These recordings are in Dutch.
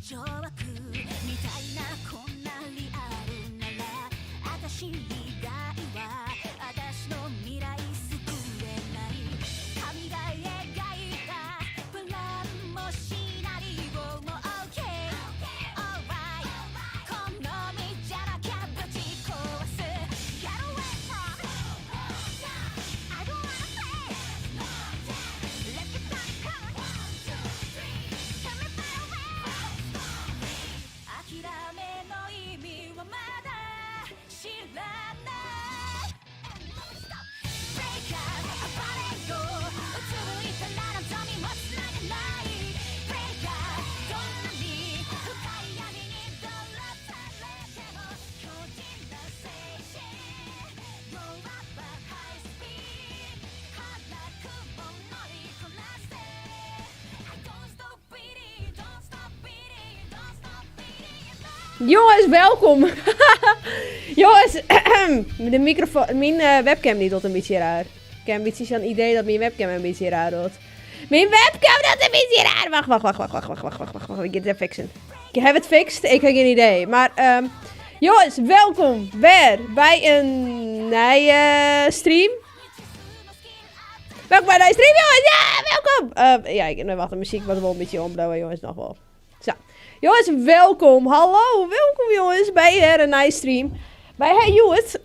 情枠みたいなこんなリアルなら私以外は私の未来救えない神が描いたプランもシナリオも OK Alright この道じゃなきゃぶち壊す Get away I don't wanna play Let's get back Tell me better way 諦めの意味はまだ知らないBreak out 暴れようつぶいたら望みもつながない Break out どんなに深い闇に泥されても強靭な精神 Blow up at high speed 辛くも乗りこなして Don't stop beating Don't stop beating Don't stop beating Jongens, welkom. Jongens, de microfoon, mijn webcam niet doet een beetje raar. Ik heb een beetje zo'n idee dat mijn webcam een beetje raar doet. Mijn webcam doet een beetje raar. Wacht. Ik ga het fixen. Ik heb het fixed, ik heb geen idee. Maar, jongens, welkom weer bij een nieuwe stream. Welkom bij een nieuwe stream, jongens. Ja, welkom. Wacht, de muziek was wel een beetje omblouwen, jongens, nog wel. Zo. Jongens, welkom. Hallo, welkom jongens bij weer een nice stream. Bij Hey Jongens,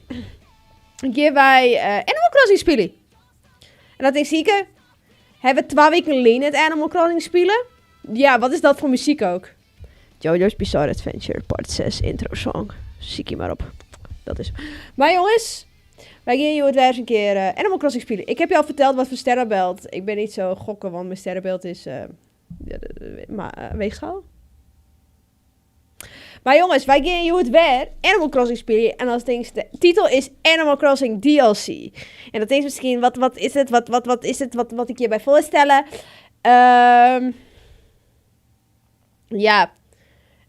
hier bij Animal Crossing spelen. En dat is zeker, hebben we 2 weken geleden het Animal Crossing spelen. Ja, wat is dat voor muziek ook? JoJo's Bizarre Adventure Part 6 intro song. Ziek je maar op. Dat is. Maar jongens, wij gaan hier weer eens een keer Animal Crossing spelen. Ik heb je al verteld wat voor sterrenbeeld. Ik ben niet zo gokken, want mijn sterrenbeeld is weegschaal. Maar jongens, wij gaan hier weer Animal Crossing spelen. En als ding, de titel is Animal Crossing DLC. En dat is misschien, wat is het? Wat is het? Wat ik hierbij voorstellen? Ja,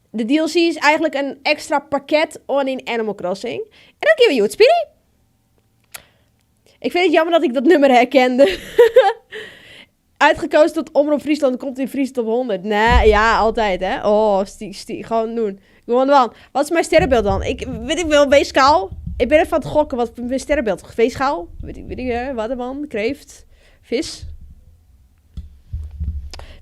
de DLC is eigenlijk een extra pakket in Animal Crossing. En dan kunnen we hier spelen. Ik vind het jammer dat ik dat nummer herkende. Uitgekozen tot Omroep Friesland, komt in Friesland op 100. Nee, ja, altijd, hè. Oh, gewoon doen. Gewoon dan. Wat is mijn sterrenbeeld dan? Weet ik wel, weegschaal. Ik ben even aan het gokken, wat mijn sterrenbeeld is. Weegschaal? Weet ik, waterman, kreeft, vis.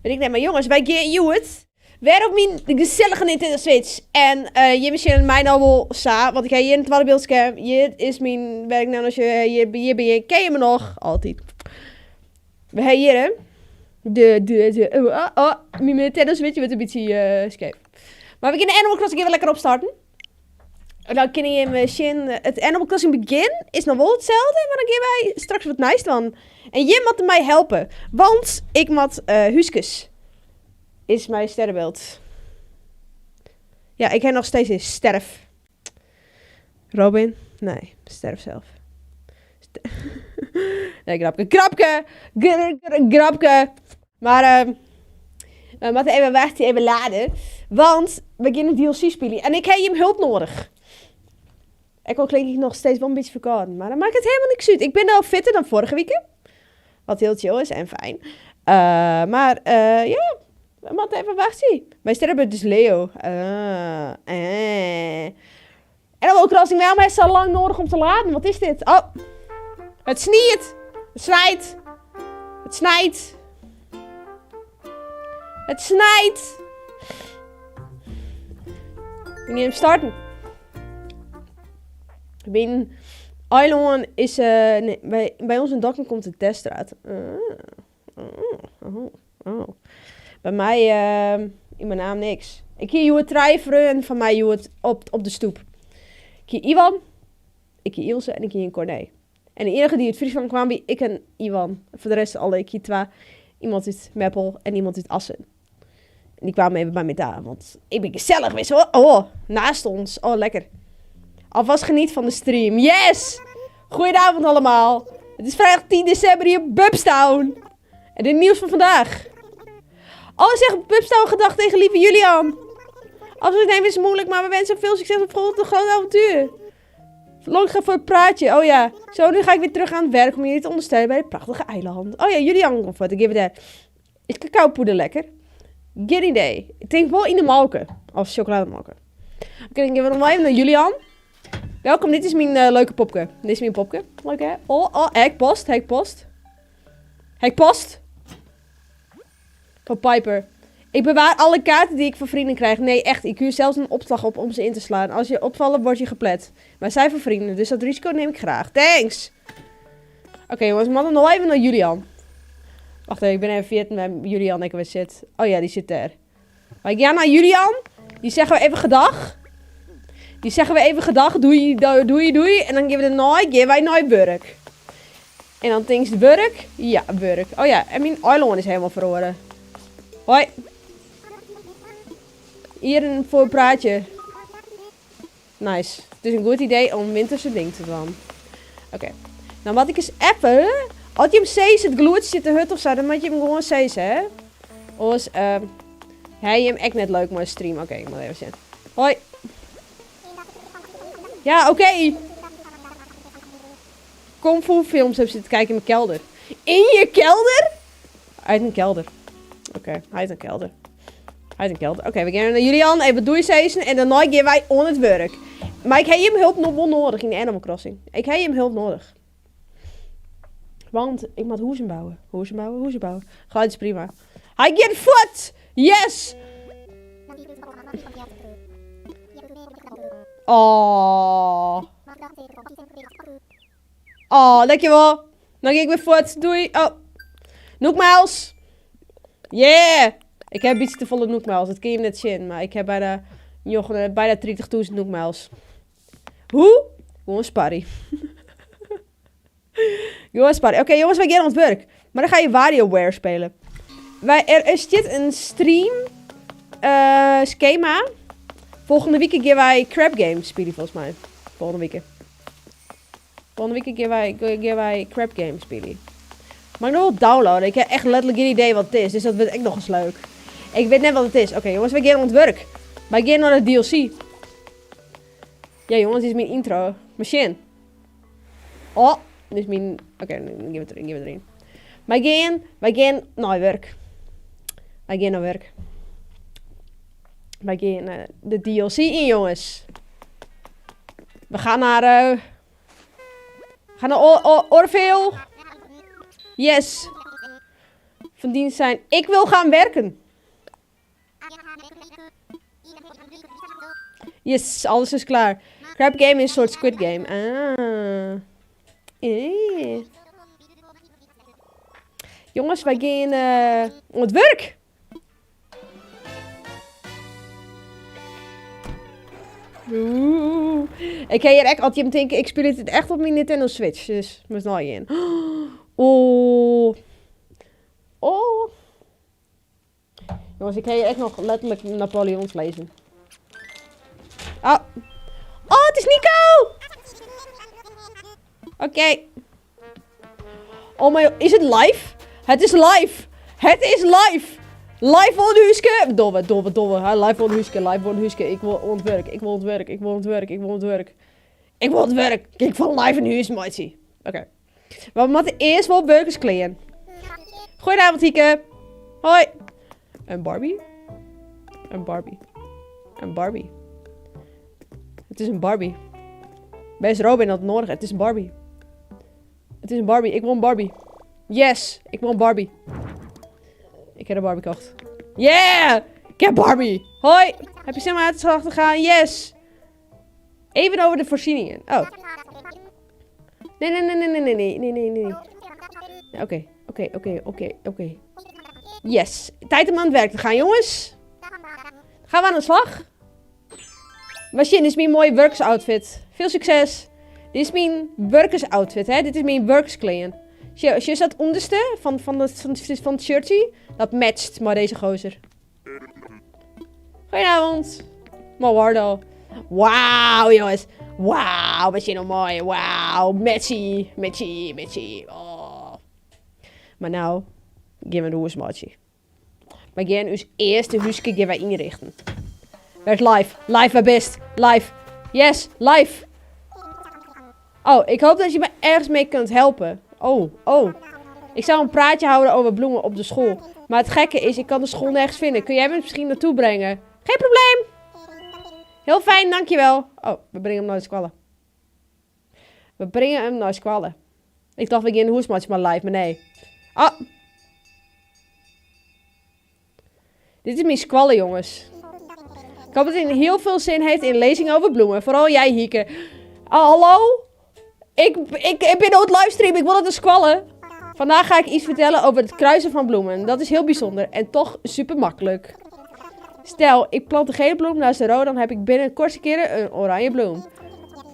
Weet ik niet, maar jongens, wij gaan het. Weer op mijn gezellige Nintendo Switch. En je misschien mij nou wel sa, want ik ga hier in het tweede beeldscherm. Hier is mijn werk nou als je hier ben je. Ken je me nog? Altijd. We hebben hier, hè. Mijn Nintendo Switch wordt een beetje scheef. Maar we kunnen Animal Crossing even lekker opstarten. En dan kun je misschien... Het Animal Crossing begin is nog wel hetzelfde, maar dan kunnen wij straks wat nice dan. En je moet mij helpen. Want ik moet Huskes is mijn sterrenbeeld. Ja, ik heb nog steeds een sterf. Robin? Nee, sterf zelf. Nee, grapke. Maar we moeten even wachten, even laden. Want we gaan een DLC spelen. En ik heb hem hulp nodig. Ik klink ik nog steeds wel een beetje verkouden. Maar dan maakt het helemaal niks uit. Ik ben al fitter dan vorige week. Wat heel chill is en fijn. Maar ja, we moeten even wachten. Mijn sterrenbeeld is Leo. Animal Crossing, waarom is het zo lang nodig om te laden? Wat is dit? Oh, het sniert. Het snijdt. Het snijdt. Het snijdt. We gaan hem starten. Eiland is... nee, bij ons in Dokkum komt de teststraat. Bij mij in mijn naam niks. Ik hier het vrienden van mij op de stoep. Ik hier Iwan. Ik hier Ilse en ik hier Corné. En de enige die uit Friesland kwam, ik en Iwan. Voor de rest alle ik hier 2. Iemand uit Meppel en iemand uit Assen. En die kwamen even bij mij daar, want ik ben gezellig, weet je wel. Oh, naast ons. Oh, lekker. Alvast geniet van de stream. Yes! Goedenavond allemaal. Het is vrijdag 10 december hier op Bubstown. En dit nieuws van vandaag. Alles zegt op Bubstown gedacht tegen lieve Julian. Absoluut nemen is moeilijk, maar we wensen veel succes op een groot avontuur. Lang ga voor het praatje. Oh ja. Zo, nu ga ik weer terug aan het werk om jullie te ondersteunen bij het prachtige eiland. Oh ja, Julian komt voor te geven daar. Is cacaopoeder lekker? Geen idee. Ik denk wel in de malken. Of chocolademalken. Oké, dan geven we nog even naar Julian. Welkom, dit is mijn leuke popke. Dit is mijn popke. Leuk hè? Oh, hekpost. Hekpost. Van Piper. Ik bewaar alle kaarten die ik van vrienden krijg. Nee, echt. Ik huur zelfs een opslag op om ze in te slaan. Als je opvallen, word je geplet. Maar zij van vrienden, dus dat risico neem ik graag. Thanks! Oké, jongens, we hadden nog even naar Julian. Wacht even, ik ben even vergeten met Julian. Ik weet zit. Oh ja, die zit daar. Maar ik ga naar Julian. Die zeggen we even gedag. Doei. En dan geven we de nooi, geven wij nooit burk. En dan denkt ze burk. Ja, burk. Oh ja, en mijn eiland is helemaal verloren. Hoi. Hier een voor een praatje. Nice. Het is een goed idee om winterse ding te doen. Oké. Nou, wat ik eens even... Als je hem sees, het gloed zit de hut of zo, dan moet je hem gewoon sees, hè. Als, hij hem echt net leuk, maar stream. Oké, ik moet even zien. Hoi. Ja, oké. Kung Fu films heb zitten kijken in mijn kelder. In je kelder? Uit een kelder. Oké, uit een kelder. Oké, we gaan naar Julian. Even doei sezen. En daarna gaan wij on het werk. Maar ik heb hem hulp nog wel nodig in de Animal Crossing. Want ik moet huizen bouwen. Gaat is prima. Hij gaat voet! Yes! Oh, dankjewel. Dan ga ik weer voort. Doei. Oh. Noekmails. Yeah. Ik heb iets te volle noekmails. Dat kun je net zien. Maar ik heb bijna 30.000 noekmails. Hoe? Gewoon sparrie. Oké, jongens, wij gaan aan het werk. Maar dan ga je WarioWare spelen. Er zit een stream schema. Volgende week gaan wij Crab Game spelen, volgens mij. Volgende week gaan wij Crab Game spelen. Maar ik nog wel downloaden. Ik heb echt letterlijk geen idee wat het is. Dus dat wordt echt nog eens leuk. Ik weet net wat het is. Oké, jongens, wij gaan aan het werk. Wij gaan naar de DLC. Ja, jongens, dit is mijn intro. Machine. Oh, dit is mijn... Oké, dan geef het erin. Wij gaan naar werk. Wij gaan de DLC in, jongens. We gaan naar... Orville. Yes. Van dienst zijn. Ik wil gaan werken. Yes, alles is klaar. Crab Game is een soort Squid Game. Ah. Jongens, wij gaan op het werk. Ik ga hier echt altijd denken, ik speel het echt op mijn Nintendo Switch. Dus, moet nou in. Oh. Jongens, ik ga hier echt nog letterlijk Napoleons lezen. Oh, het is Nico! Oké. Oh my, is het live? Het is live! Live on Huske! Domme. Live on Huske. Ik wil ontwerk. Ik wil live in huis, matje. Oké. Maar we moeten eerst wel burgers kleden. Goedenavond, Hieke. Hoi. En Barbie. Het is een Barbie. Best Robin dat nodig. Het is een Barbie. Ik wil een Barbie. Yes, ik wil een Barbie. Ik heb een Barbie gekocht. Yeah! Ik heb Barbie. Hoi. Heb je zin om uit de slag te gaan? Yes. Even over de voorzieningen. Oh. Nee. Oké. Yes. Tijd om aan het werk te gaan, jongens. Gaan we aan de slag? Machine, dit is mijn mooie workers outfit. Veel succes. Dit is mijn workers outfit, hè. Dit is mijn workers kleden. Zie je dat onderste van het shirtje? Dat matcht maar deze gozer. Goedenavond. Mawardo. Wauw, jongens. Wauw, Machine, mooi. Wauw, matchy. Oh. Maar nou, gaan we de hoesmatje. Maar gaan ons eerste huisje gaan wij inrichten. Werk live. Live bij best. Live. Yes, live. Oh, ik hoop dat je me ergens mee kunt helpen. Oh. Ik zou een praatje houden over bloemen op de school. Maar het gekke is, ik kan de school nergens vinden. Kun jij me misschien naartoe brengen? Geen probleem. Heel fijn, dankjewel. Oh, we brengen hem naar de squallen. We brengen hem naar de squallen. Ik dacht, we gaan Who's Much My Life, maar nee. Ah. Dit is mijn squallen, jongens. Ik hoop dat het heel veel zin heeft in lezingen over bloemen. Vooral jij, Hieke. Hallo? Ik ben op het livestream. Ik wil het squallen. Vandaag ga ik iets vertellen over het kruisen van bloemen. Dat is heel bijzonder en toch super makkelijk. Stel, ik plant een gele bloem naast de rode, dan heb ik binnen een korte keren een oranje bloem.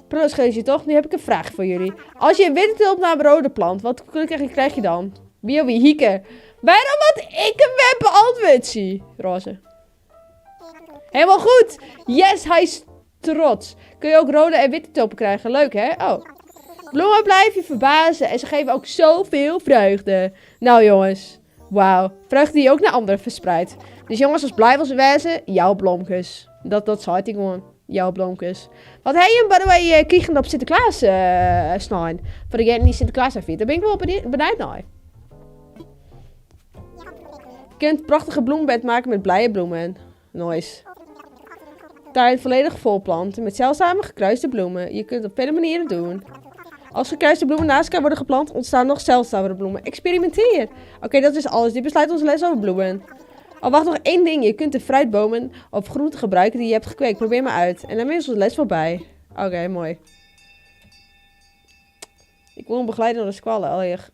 Prullenscheutje toch? Nu heb ik een vraag voor jullie. Als je een witte tulp naar een rode plant, wat krijg je dan? Wie of wie? Hieke. Waarom wat ik hem beantwoord zie? Roze. Helemaal goed. Yes, hij is trots. Kun je ook rode en witte tulpen krijgen? Leuk, hè? Oh. Bloemen blijven je verbazen en ze geven ook zoveel vreugde. Nou jongens, wauw. Vreugde die je ook naar anderen verspreidt. Dus jongens, als blij was wezen, jouw bloemkus. Dat zei ik gewoon. Jouw bloemkus. Wat heb je, by the way, kregen op Sinterklaas snijn? Voor degene die Sinterklaas heeft. Daar ben ik wel benieuwd naar. Je kunt prachtige bloembed maken met blije bloemen. Nice. Tuin volledig vol planten met zeldzame gekruiste bloemen. Je kunt het op vele manieren doen. Als gekruiste bloemen naast elkaar worden geplant, ontstaan nog zeldzamere bloemen. Experimenteer! Oké, dat is alles. Dit besluit onze les over bloemen. Oh, wacht nog één ding. Je kunt de fruitbomen of groenten gebruiken die je hebt gekweekt. Probeer maar uit. En daarmee is onze les voorbij. Oké, mooi. Ik wil hem begeleiden door de squallen. Alweer.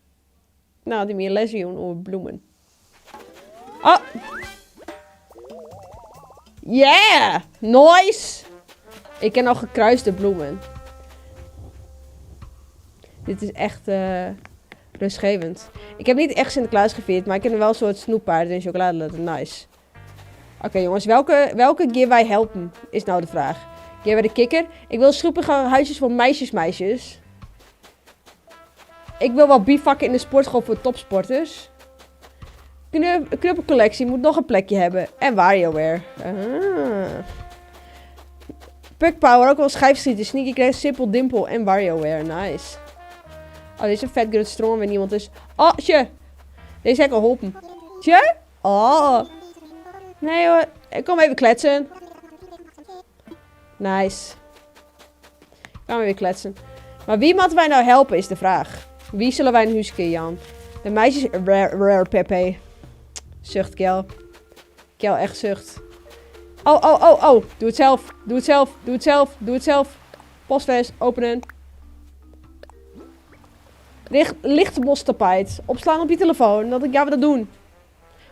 Nou, die meer les doen over bloemen. Oh! Yeah! Nice! Ik ken al gekruiste bloemen. Dit is echt rustgevend. Ik heb niet echt Sinterklaas gevierd, maar ik ken er wel een soort snoeppaarden en chocoladeletter. Nice. Oké, jongens, welke geven wij helpen? Is nou de vraag. Geven wij de kikker? Ik wil schroepige huisjes voor meisjes. Ik wil wel bivakken in de sportschool voor topsporters. Knuppelcollectie moet nog een plekje hebben. En WarioWare. Puck Power, ook wel schijfschieten. Sneaky Crash, Simpel Dimple en WarioWare. Nice. Oh, dit is een vet good storm waar niemand is. Oh, tje. Deze heb ik al geholpen. Tje? Oh. Nee hoor. Ik kom even kletsen. Nice. Gaan we weer kletsen. Maar wie moeten wij nou helpen is de vraag. Wie zullen wij een huisje, Jan? De meisjes... Rare Pepe. Zucht, Kel. Kel, echt zucht. Oh. Doe het zelf. Postvest, openen. Lichtbostapijt. Opslaan op je telefoon. Dat gaan we dat doen.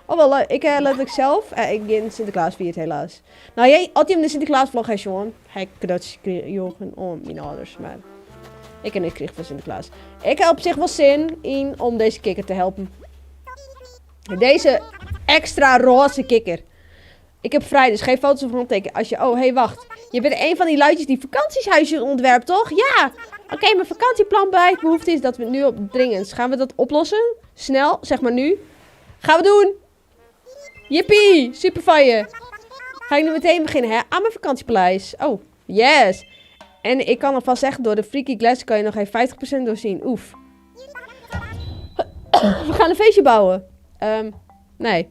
Oh wel, ik letterlijk zelf. Ik in Sinterklaas viert helaas. Nou, jij had je hem de Sinterklaas vlog, hè, Sean? Hij kruts jochen om mijn ouders, maar... Ik en ik kreeg van Sinterklaas. Ik heb op zich wel zin in om deze kikker te helpen. Deze extra roze kikker. Ik heb vrij, dus geen foto's of handtekenen. Als je... Oh, hey, wacht. Je bent een van die luidjes die vakantiehuisjes ontwerpt, toch? Ja! Oké, mijn vakantieplan bij behoefte is dat we nu op dringend. Gaan we dat oplossen? Snel, zeg maar nu. Gaan we doen! Jippie! Super van je! Ga ik nu meteen beginnen, hè? Aan mijn vakantiepaleis. Oh, yes! En ik kan alvast zeggen, door de freaky glass kan je nog geen 50% doorzien. Oef. We gaan een feestje bouwen. Nee.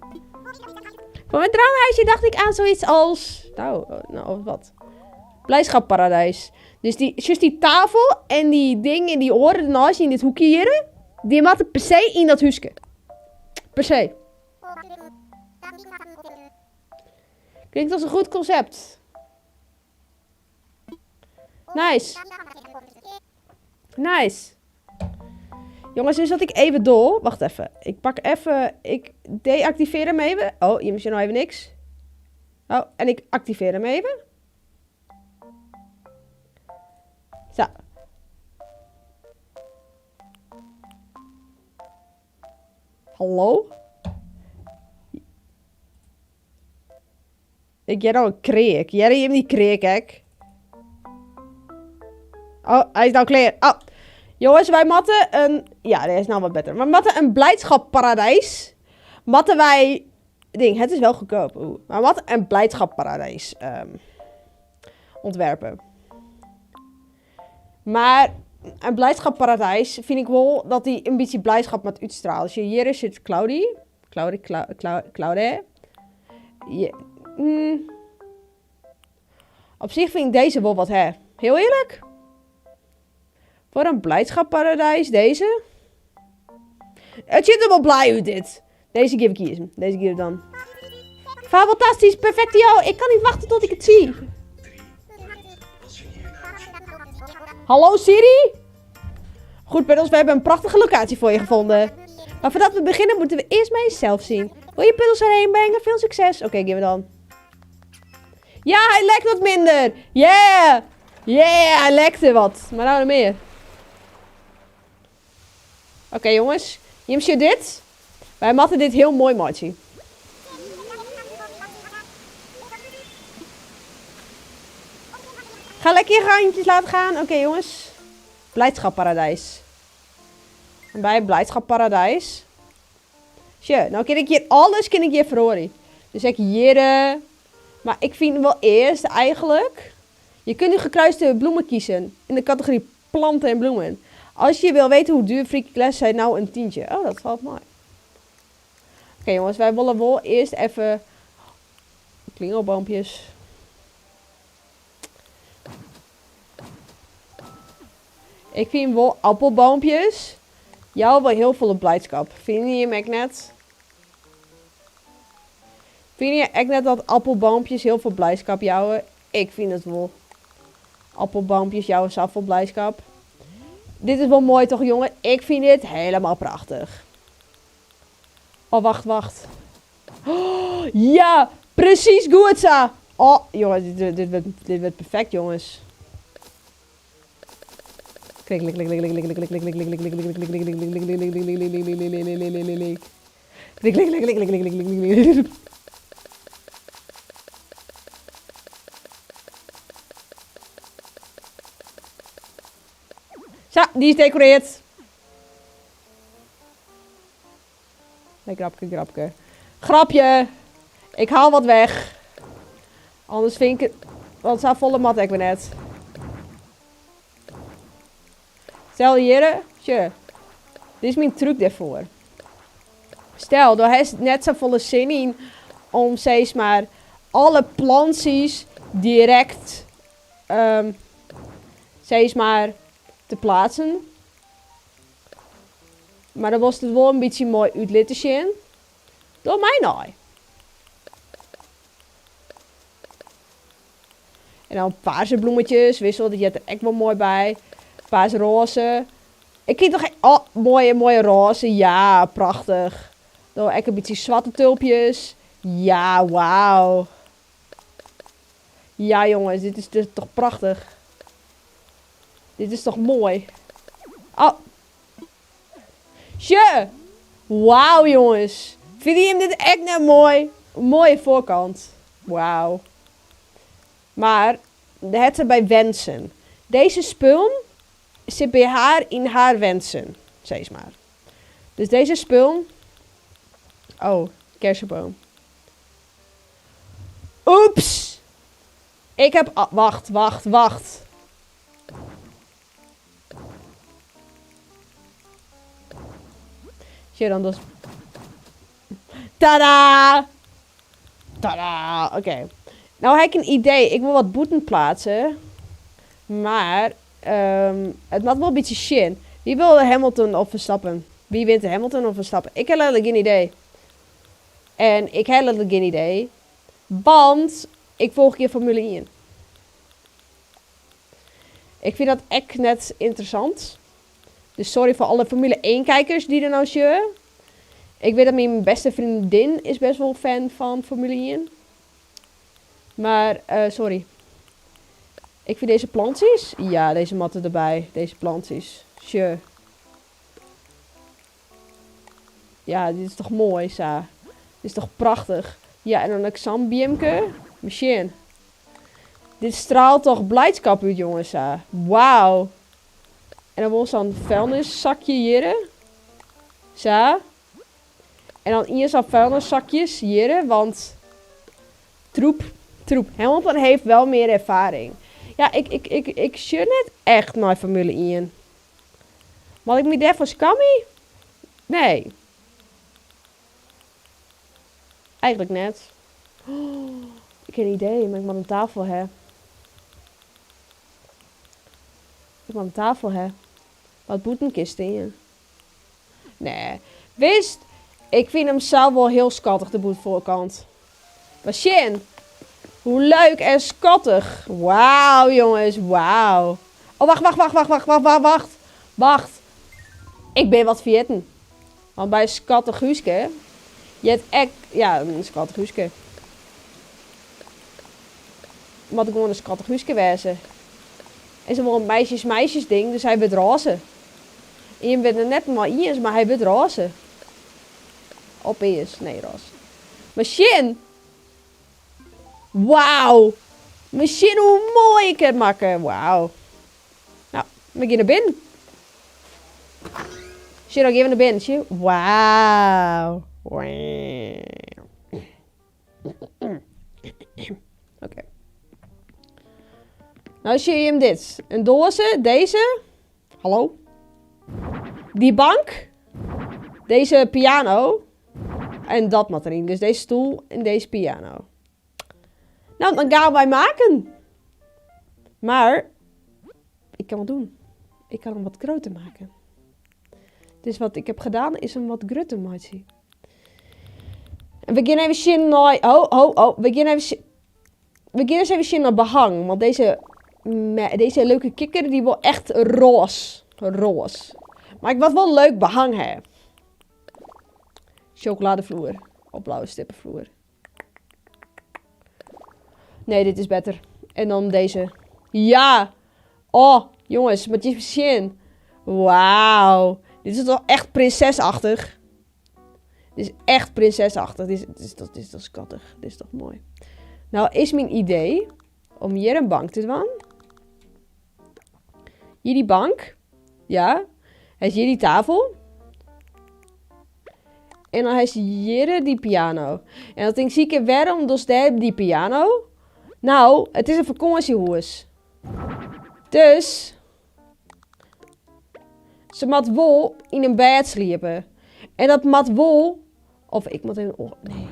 Voor mijn droomhuisje dacht ik aan zoiets als... Nou, wat? Blijdschapparadijs. Dus die tafel en die dingen en die oren ernaast in dit hoekje hier, die moeten per se in dat huisje. Per se. Klinkt als een goed concept. Nice. Jongens, nu zat ik even door. Wacht even. Ik pak even... Ik deactiveer hem even. Oh, hier is nog even niks. Oh, en ik activeer hem even. Zo. Hallo? Ik jij nou een kreek. Jij hebt die kreek, hè? Oh, hij is nou klaar. Oh. Jongens, wij matten een... Ja, dit is nou wat beter. We matten een blijdschapparadijs. Matten wij... Het is wel goedkoop. Maar we matten een blijdschapparadijs ontwerpen. Maar een blijdschapparadijs vind ik wel dat hij een beetje blijdschap moet uitstralen. Dus hier zit Claude. Op zich vind ik deze wel wat, hè. Heel eerlijk. Voor een blijdschapparadijs, deze. Het ziet er wel blij uit, dit. Deze geef ik kiezen. Deze geef ik dan. Fantastisch, perfectio. Ik kan niet wachten tot ik het zie. Hallo Siri? Goed, Puddles, we hebben een prachtige locatie voor je gevonden. Maar voordat we beginnen moeten we eerst maar eens zelf zien. Wil je Puddles erheen brengen? Veel succes. Oké, geef het dan. Ja, hij lekt wat minder. Yeah! Yeah, hij lekte wat. Maar nou nog meer. Oké, jongens. Jimsje dit. Wij matten dit heel mooi, Margie. Ga lekker je gangjes laten gaan. Oké, jongens. Blijdschapparadijs. En bij Blijdschapparadijs. Tje, nou ken ik hier alles verhoren. Dus ik hier... maar ik vind wel eerst eigenlijk... Je kunt nu gekruiste bloemen kiezen. In de categorie planten en bloemen. Als je wil weten hoe duur Freaky Clash zijn, nou een tientje. Oh, dat valt mooi. Oké, jongens, wij willen wel eerst even... Klingelboompjes. Ik vind wel appelboompjes. Jou wel heel veel op blijdschap. Vind je hem echt net? Vind je echt net dat appelboompjes heel veel blijdschap jouwen? Ik vind het wel. Appelboompjes jouwen zelf vol blijdschap. Dit is wel mooi toch, jongen? Ik vind dit helemaal prachtig. Oh, wacht. Oh, ja, precies goed zo. Oh, jongens, dit wordt perfect, jongens. Zo, die is decoreerd. Nee, grapje. Grapje. Ik haal wat weg. Anders vind ik het... Want het staat volle mat, ik ben net. Stel hier, tje. Dit is mijn truc daarvoor. Stel, daar heeft net zo volle zin in om steeds maar alle plantjes direct steeds maar te plaatsen. Maar dan was het wel een beetje mooi uitlitten in. Door mij nou. En dan paarse bloemetjes, wissel, dat je er echt wel mooi bij. Paarse roze. Ik kreeg toch oh, mooie roze. Ja, prachtig. Dan echt een beetje zwarte tulpjes. Ja, wauw. Ja, jongens, dit is toch prachtig. Dit is toch mooi. Oh. Tje. Wauw, jongens. Vind je hem dit echt net mooi? Mooie voorkant. Wauw. Maar, het er bij wensen. Deze spul zit bij haar in haar wensen. Zeg maar. Dus deze spul. Oh, kersenboom. Oeps. Ik heb... Oh, wacht. Zie je dan dus... Tada! Oké. Nou heb ik een idee. Ik wil wat boeten plaatsen. Maar... het maakt wel een beetje shit. Wie wil Hamilton of Verstappen? Wie wint de Hamilton of Verstappen? Ik heb letterlijk geen idee. En ik heb letterlijk geen idee. Want ik volg hier Formule 1. Ik vind dat echt net interessant. Dus sorry voor alle Formule 1 kijkers die er nou zitten. Ik weet dat mijn beste vriendin is best wel fan van Formule 1. Maar, sorry. Ik vind deze plantjes. Ja, deze matten erbij. Deze plantjes. Sure. Ja, dit is toch mooi, Sa. Dit is toch prachtig. Ja, en dan een Xambiemke. Machine. Dit straalt toch blijdschap uit, jongens, Sa. Wauw. En dan wordt zo'n vuilniszakje hier. Sa. En dan hier zo'n vuilniszakjes hier, want... Troep. Hamilton heeft wel meer ervaring. Ja, ik zit net echt naar Formule 1. Maar ik me daarvoor skammy? Nee. Eigenlijk net. Oh, ik heb een idee, maar ik moet een tafel hebben. Ik moet een tafel hebben. Wat moet een kist in je? Nee. Wist, ik vind hem zelf wel heel schattig, de boetvoorkant. Maar Shin, hoe leuk en schattig. Wauw, jongens, wauw. Oh, wacht. Ik ben wat vergeten. Want bij schattig Huuske, je hebt echt, ja, een schattig Huuske. Wat ik gewoon een schattig Huuske wezen. Is er wel een meisjes ding, dus hij wordt roze. En je bent er net maar eens, maar hij wordt roze. Opeens, nee, roze. Machine! Wauw! Machine, hoe mooi ik het maken. Wauw. Nou, we gaan naar binnen. Shit, ook even naar binnen. Shit. Wauw. Oké. Nou zie je hem dit. Een doosje, deze. Hallo. Die bank. Deze piano. En dat moet erin. Dus deze stoel en deze piano. Nou, dan gaan wij maken. Maar ik kan wat doen. Ik kan hem wat groter maken. Dus wat ik heb gedaan is hem wat groter maken. En we gaan even zien naar... Oh. We gaan eens even zien naar behang. Want deze leuke kikker die wil echt roze. Roze. Maar ik wil wel leuk behang hebben. Chocoladevloer. Op blauwe stippenvloer. Nee, dit is beter. En dan deze. Ja! Oh, jongens, met je zin. Wauw. Dit is toch echt prinsesachtig. Dit is echt prinsesachtig. Dit is toch schattig. Dit is toch mooi. Nou, is mijn idee om hier een bank te doen. Hier die bank. Ja. Hij is hier die tafel. En dan is hier die piano. En dan denk ik, waarom dus daar die piano? Nou, het is een vakantiehuis. Dus ze moet wel in een bed sliepen. En dat moet wel... Of ik moet even... Oh, nee.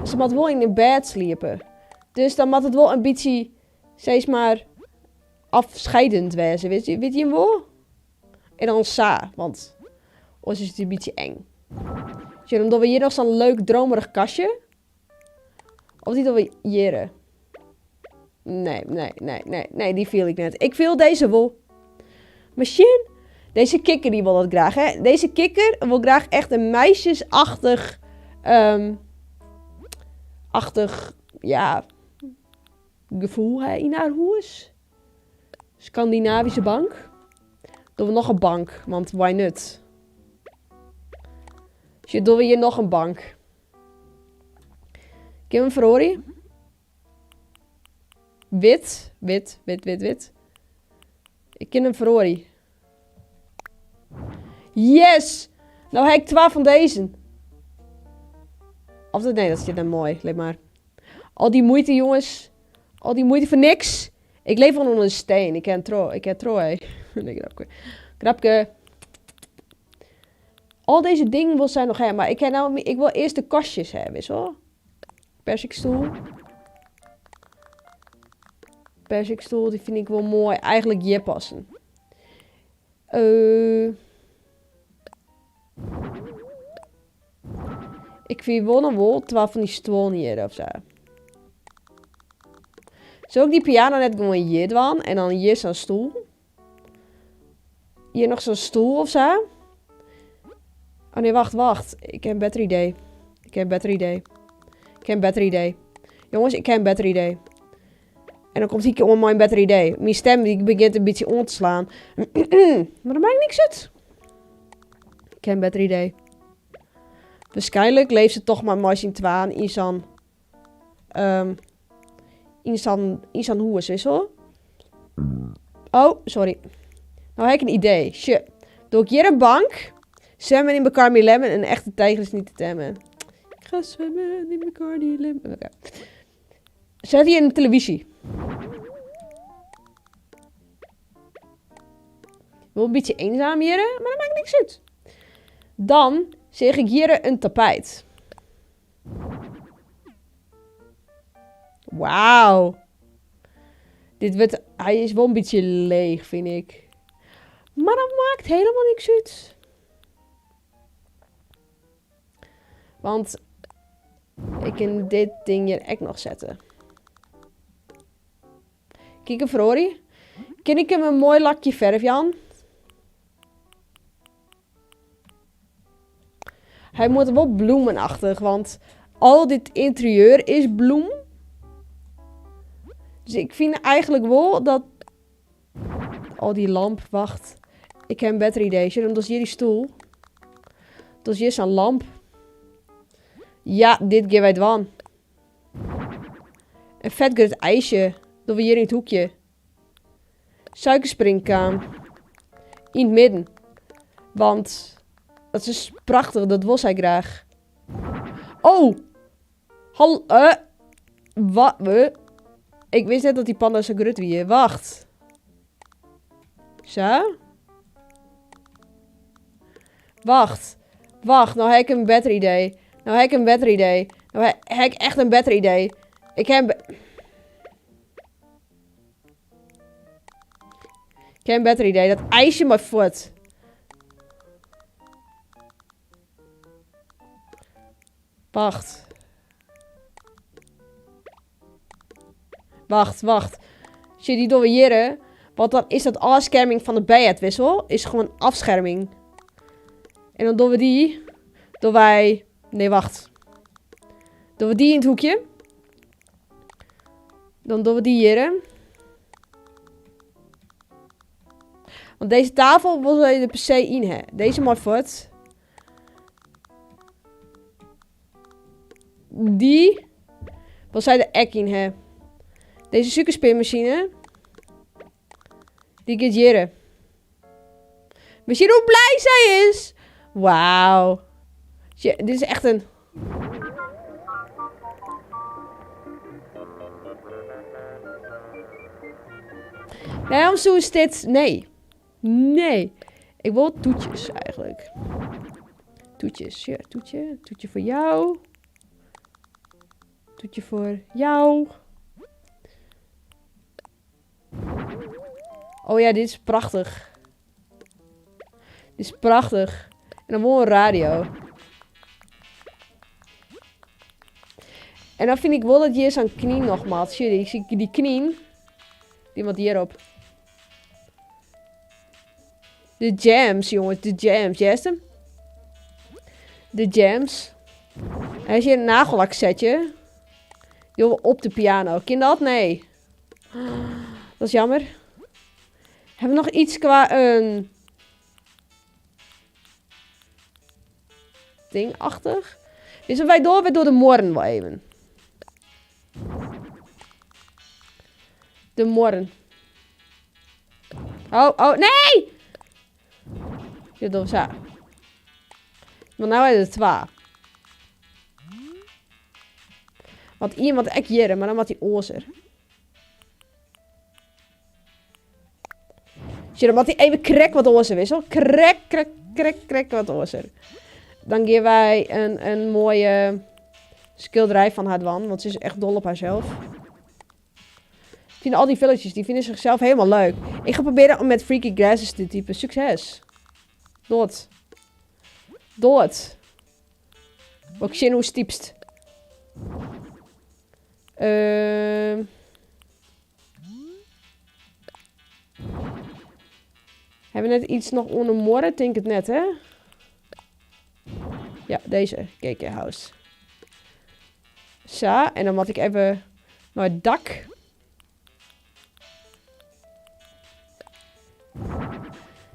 Ze moet wel in een bed sliepen. Dus dan moet het wel een beetje... Zeg maar... Afscheidend wezen. Weet je hem wel? En dan sa. Want... Anders is het een beetje eng. Dus dan doen we hier nog zo'n leuk dromerig kastje. Of die doen we hier. Nee, die viel ik net. Ik viel deze wel. Machine. Deze kikker die wil dat graag, hè. Deze kikker wil graag echt een meisjesachtig... ja... gevoel, hè, in haar huis. Scandinavische bank. Doen we nog een bank, want why not? Dus doen we hier nog een bank. Ik heb een Ferrari. Wit. Ik ken een Ferrari. Yes! Nou heb ik 12 van deze. Of nee, dat is dan mooi. Let maar. Al die moeite, jongens. Al die moeite voor niks. Ik leef onder een steen. Ik ken tro. Nee, grapje. Grapje. Al deze dingen wil zij nog hebben. Maar ik wil eerst de kastjes hebben, zo. Persikstoel, die vind ik wel mooi. Eigenlijk hier passen. Ik vind wel 12 van die stoelen hier of zo. Zou ik die piano net gewoon hier doen? En dan hier zo'n stoel. Hier nog zo'n stoel of zo. Oh nee, wacht. Ik heb een beter idee. Jongens, ik heb een beter idee. En dan komt hier om mijn beter idee. Mijn stem die begint een beetje om te slaan. Maar dat maakt niks uit. Ik heb een beter idee. Waarschijnlijk leeft ze toch maar Machine 2 in zo'n hoes, is hoor. Oh, sorry. Nou heb ik een idee. Shit. Doe ik hier een bank. Zwemmen in Bacardi Lemon. Een echte tijger is niet te temmen. Ik ga zwemmen in Bacardi Lemon. Okay. Zet hier een televisie. Wel een beetje eenzaam hier, maar dat maakt niks uit. Dan zeg ik hier een tapijt. Wauw. Hij is wel een beetje leeg, vind ik. Maar dat maakt helemaal niks uit. Want ik kan dit ding hier echt nog zetten. Kijk een Ferrari. Kan ik hem een mooi lakje verf, Jan? Hij moet wel bloemenachtig, want al dit interieur is bloem. Dus ik vind eigenlijk wel dat... Oh, die lamp, wacht. Ik heb een beter idee. Dat is hier die stoel. Dat is hier zo'n lamp. Ja, dit geven wij het van. Een vetgut ijsje. Dat we hier in het hoekje. Suikerspringkaan. In het midden. Want dat is prachtig. Dat wil zij graag. Oh! Wat? Ik wist net dat die panda zo grut wie. Wacht. Zo? Wacht. Wacht, nou heb ik een beter idee. Nou heb ik echt een beter idee. Ik heb een beter idee. Dat ijsje maar voort. Wacht. Wacht. Shit, die doen we hier. Want dan is dat afscherming van de bijetwissel. Is gewoon afscherming. En dan doen we die. Nee, wacht. Doen we die in het hoekje. Dan doen we die hier. Want deze tafel wil je er per se in hebben. Deze maar voort. Die wil zij er ek in hebben. Deze suikerspinmachine. Die gaat hier. Misschien hoe blij zij is. Wauw. Dit is echt een... Waarom zo is dit? Nee. Nee. Ik wil toetjes eigenlijk. Toetjes. Ja, toetje. Toetje voor jou. Toetje voor jou. Oh ja, dit is prachtig. Dit is prachtig. En dan wel een radio. En dan vind ik wel dat hier zo'n knie nog maat. Zie je, ik zie die knie. Die wat hierop. De jams, jongens. De jams. Jij hem? De jams. Hij is hier een nagellak setje. Die wil op de piano. Kind dat? Nee. Dat is jammer. Hebben we nog iets qua een... dingachtig? Dus wij door de morgen wel even. De morgen. Oh, nee! Dit doen we zo. Maar nou hebben we er twee. Want iemand echt hier, maar dan wat die ozer. Zie je, dan wat die even krek wat ozer wissel. Krek wat ozer. Dan geven wij een mooie schilderij van haar wan. Want ze is echt dol op haarzelf. Ik vind al die villages, die vinden zichzelf helemaal leuk. Ik ga proberen om met Freaky Grasses te typen. Succes. Dood. Ook zin hoe stiepst. Hebben we net iets nog onder morren? Denk het net, hè? Ja, deze. KK House. Zo, en dan moet ik even naar het dak.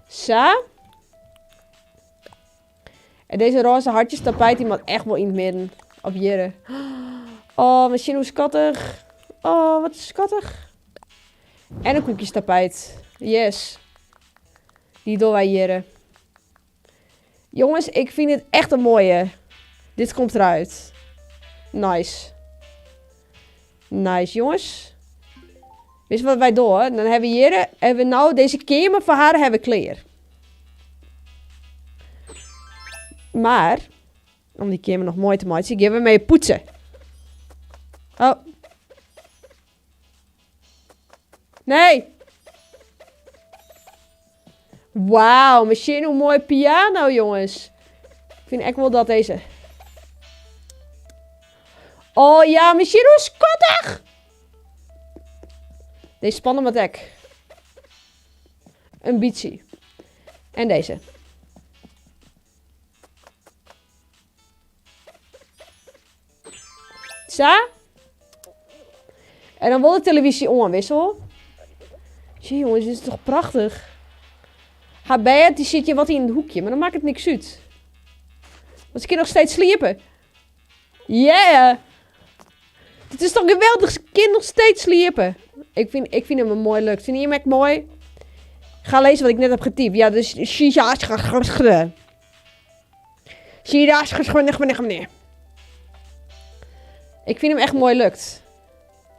Zo. En deze roze hartjes tapijt die moet echt wel in het midden. Op hier. Oh, misschien hoe schattig. Oh, wat schattig. En een koekjestapijt. Yes. Die doen wij hier. Jongens, ik vind het echt een mooie. Dit komt eruit. Nice. Nice, jongens. Weet je wat wij doen? Dan hebben we hier... Hebben we nou deze kamer voor haar hebben kleer. Maar... Om die kamer nog mooi te maken, geven we mee poetsen. Oh. Nee. Wauw, Machine, hoe mooi piano, jongens. Ik vind echt wel dat deze... Oh ja, Machine, is kottig. Deze spannen wat ek. Een Beatsy. En deze. Zo. En dan wil de televisie onwissel. Zie jongens, dit is toch prachtig. Ga bij het, die zit je wat in het hoekje. Maar dan maakt het niks uit. Want ik kan nog steeds sliepen. Yeah. Dit is toch geweldig. Ik kan nog steeds sliepen. Ik vind hem mooi leuk. Vind je hem echt mooi? Ga lezen wat ik net heb getypt. Ja, dus... Ik vind hem echt mooi lukt.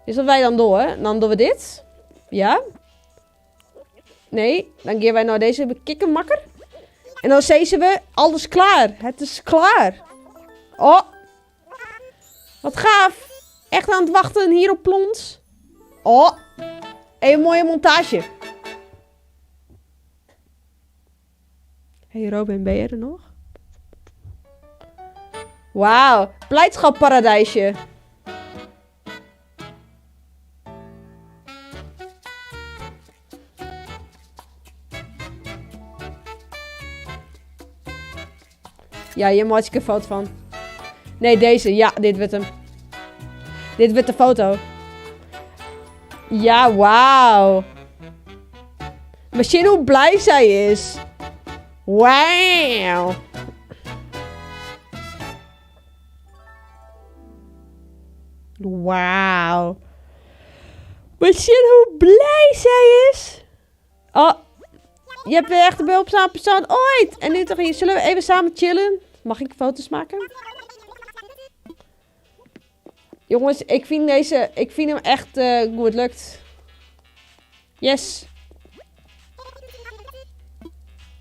Dus wat wij dan doen, hè? Dan doen we dit. Ja. Nee, dan gaan wij naar deze kikkermakker. En dan zeggen we, alles klaar. Het is klaar. Oh. Wat gaaf. Echt aan het wachten hier op Plons. Oh. Een mooie montage. Hey Robin, ben je er nog? Wauw. Blijdschapparadijsje. Ja, hier maak ik een foto van. Nee, deze. Ja, dit wordt hem. Dit wordt de foto. Ja, wauw. Machine, hoe blij zij is. Wauw. Wauw. Machine, hoe blij zij is. Oh. Je hebt de echte behulpzame persoon ooit. En nu toch hier. Zullen we even samen chillen? Mag ik foto's maken? Jongens, ik vind hem echt hoe het lukt. Yes.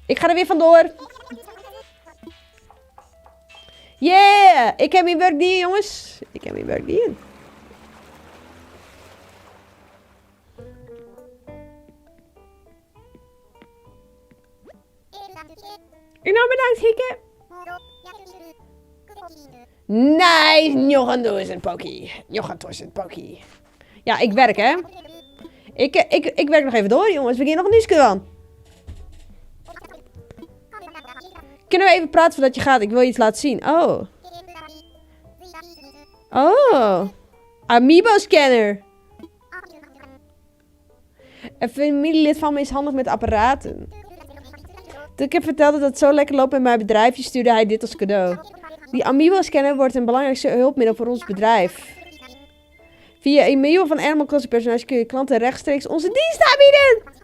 Ik ga er weer vandoor. Yeah. Ik heb mijn werk die, jongens. Ik heb mijn werk die. Nou, bedankt, Hikke. Nee, nog een duizend pokie. Nog een duizend pokie. Ja, ik werk, hè. Ik werk nog even door, jongens. We gaan nog een nieuwsje aan. Kunnen we even praten voordat je gaat? Ik wil je iets laten zien. Oh. Oh. Amiibo-scanner. Een familielid van me is handig met apparaten. Toen ik heb verteld dat het zo lekker loopt met mijn bedrijfje, stuurde hij dit als cadeau. Die Amiibo-scanner wordt een belangrijkste hulpmiddel voor ons bedrijf. Via e-mail van Animal Crossing personages kun je klanten rechtstreeks onze dienst aanbieden.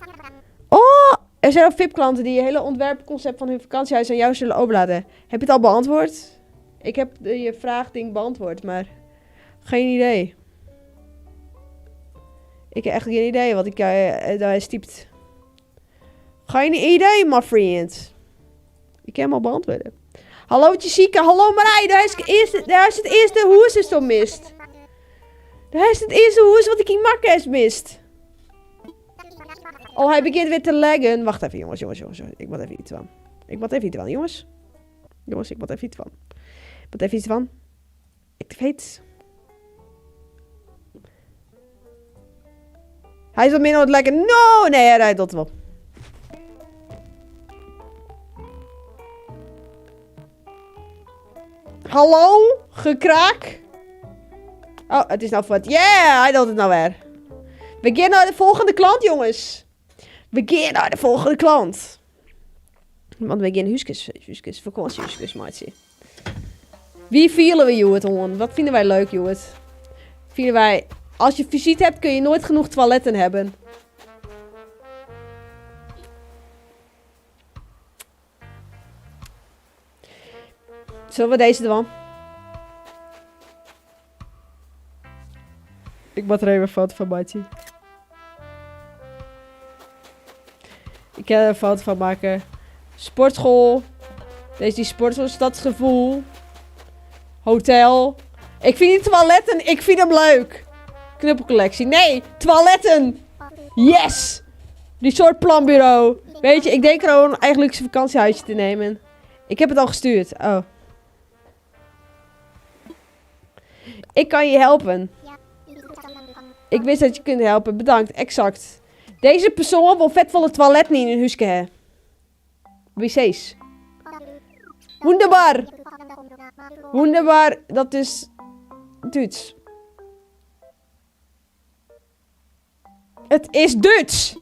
Oh, er zijn ook VIP-klanten die je hele ontwerpconcept van hun vakantiehuis aan jou zullen overlaten. Heb je het al beantwoord? Ik heb je vraagding beantwoord, maar geen idee. Ik heb echt geen idee wat ik daar stiept. Geen idee, my friend. Ik heb hem al beantwoorden. Hallo Jessica, hallo Marij. Daar is het eerste hoes is toch mist. Daar is het eerste hoes wat ik in Makkes mist. Oh, hij begint weer te laggen. Wacht even, jongens. Ik moet even iets van. Jongens. Jongens, ik moet even iets van. Ik weet. Hij is wat minder aan het laggen. No! Nee, hij rijdt dat wel. Hallo? Gekraak? Oh, het is nou wat. Yeah, hij doet het nou weer. We gaan naar de volgende klant, jongens. We gaan naar de volgende klant. Want we gaan huisjes, vakantiehuisjes, maatje. Wie vielen we, Joet, hon? Wat vinden wij leuk, Joet? Vinden wij... Als je visite hebt, kun je nooit genoeg toiletten hebben. Zullen we deze doen? Ik moet er even een foto van maken. Ik kan er een foto van maken. Sportschool. Deze die sportschool, stadsgevoel. Hotel. Ik vind die toiletten, ik vind hem leuk. Knuppelcollectie. Nee, toiletten. Yes! Resort planbureau. Weet je, ik denk gewoon eigenlijk een vakantiehuisje te nemen. Ik heb het al gestuurd. Oh. Ik kan je helpen. Ik wist dat je kunt helpen. Bedankt. Exact. Deze persoon wil vetvolle toilet niet in een huisje hebben. Wc's. Wunderbar. Wunderbar. Dat is Duits. Het is Duits.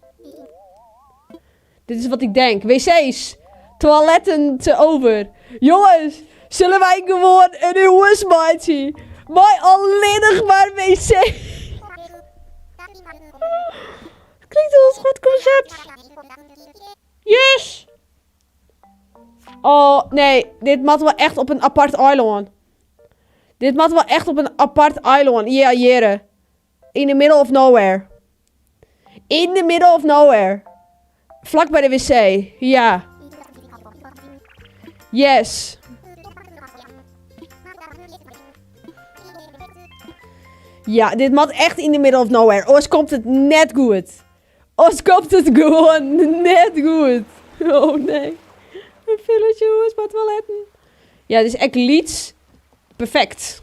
Dit is wat ik denk. Wc's. Toiletten te over. Jongens, zullen wij gewoon een huismaatje? Maar alleen nog maar wc. Klinkt als een goed concept. Yes. Oh, nee. Dit moet wel echt op een apart eiland. Dit moet wel echt op een apart eiland. Ja, jere. In the middle of nowhere. In the middle of nowhere. Vlak bij de wc. Ja. Yes. Ja, dit moet echt in the middle of nowhere. Anders komt het net goed. Anders komt het gewoon net goed. Oh nee. Een village huis met toiletten. Ja, dit is echt Leeds. Perfect.